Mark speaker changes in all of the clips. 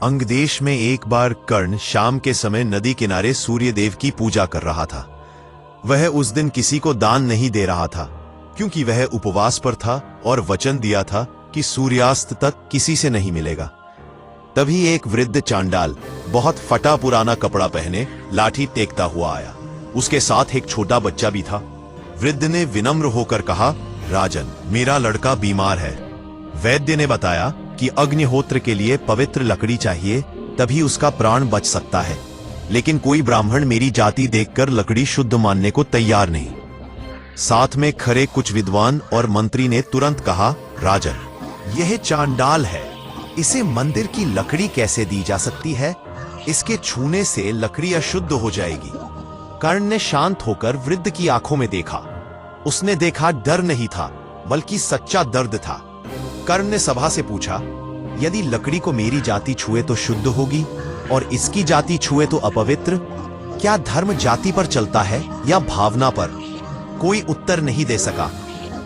Speaker 1: अंगदेश में एक बार कर्ण शाम के समय नदी किनारे सूर्यदेव की पूजा कर रहा था। वह उस दिन किसी को दान नहीं दे रहा था, क्योंकि वह उपवास पर था और वचन दिया था कि सूर्यास्त तक किसी से नहीं मिलेगा। तभी एक वृद्ध चांडाल बहुत फटा पुराना कपड़ा पहने लाठी टेकता हुआ आया। उसके साथ एक छोटा बच्चा भी था। वृद्ध ने विनम्र होकर कहा, राजन, मेरा लड़का बीमार है। वैद्य ने बताया कि अग्निहोत्र के लिए पवित्र लकड़ी चाहिए, तभी उसका प्राण बच सकता है। लेकिन कोई ब्राह्मण मेरी जाति देखकर लकड़ी शुद्ध मानने को तैयार नहीं। साथ में खड़े कुछ विद्वान और मंत्री ने तुरंत कहा, राजन, यह चांडाल है, इसे मंदिर की लकड़ी कैसे दी जा सकती है? इसके छूने से लकड़ी अशुद्ध हो जाएगी। कर्ण ने शांत होकर वृद्ध की आंखों में देखा। उसने देखा डर नहीं था, बल्कि सच्चा दर्द था। कर्ण ने सभा से पूछा, यदि लकड़ी को मेरी जाति छुए तो शुद्ध होगी और इसकी जाति छुए तो अपवित्र? क्या धर्म जाति पर चलता है या भावना पर? कोई उत्तर नहीं दे सका।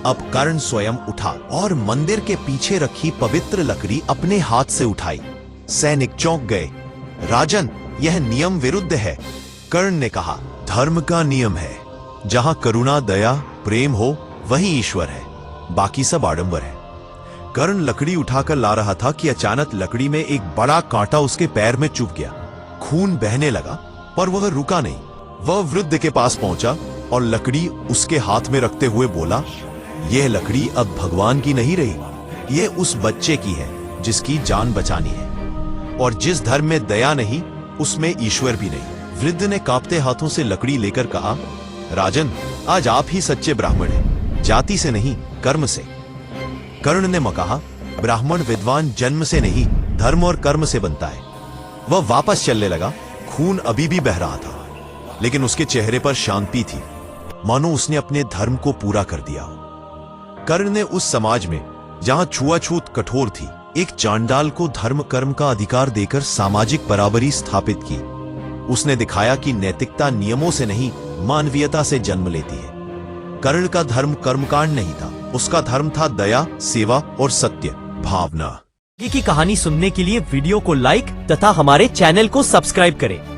Speaker 1: अब कर्ण स्वयं उठा और मंदिर के पीछे रखी पवित्र लकड़ी अपने हाथ से उठाई। सैनिक चौंक गए। राजन, यह नियम विरुद्ध है। कर्ण ने कहा, धर्म का नियम है, जहां करुणा, दया, प्रेम हो वही ईश्वर है, बाकी सब आडंबर है। कर्ण लकड़ी उठाकर ला रहा था कि अचानक लकड़ी में एक बड़ा कांटा उसके पैर में चुभ गया। खून बहने लगा, पर वह रुका नहीं। वह वृद्ध के पास पहुंचा और लकड़ी उसके हाथ में रखते हुए बोला, यह लकड़ी अब भगवान की नहीं रही, यह उस बच्चे की है जिसकी जान बचानी है। और जिस धर्म में दया नहीं, उसमें ईश्वर भी नहीं। वृद्ध ने कांपते हाथों से लकड़ी लेकर कहा, राजन, आज आप ही सच्चे ब्राह्मण हैं, जाति से नहीं, कर्म से। कर्ण ने कहा, ब्राह्मण विद्वान जन्म से नहीं, धर्म और कर्म से बनता है। वह वापस चलने लगा। खून अभी भी बह रहा था, लेकिन उसके चेहरे पर शांति थी, मानो उसने अपने धर्म को पूरा कर दिया। कर्ण ने उस समाज में जहां छुआछूत कठोर थी, एक चांडाल को धर्म कर्म का अधिकार देकर सामाजिक बराबरी स्थापित की। उसने दिखाया कि नैतिकता नियमों से नहीं, मानवीयता से जन्म लेती है। कर्ण का धर्म कर्मकांड नहीं था, उसका धर्म था दया, सेवा और सत्य भावना।
Speaker 2: आगे की कहानी सुनने के लिए वीडियो को लाइक तथा हमारे चैनल को सब्सक्राइब करें।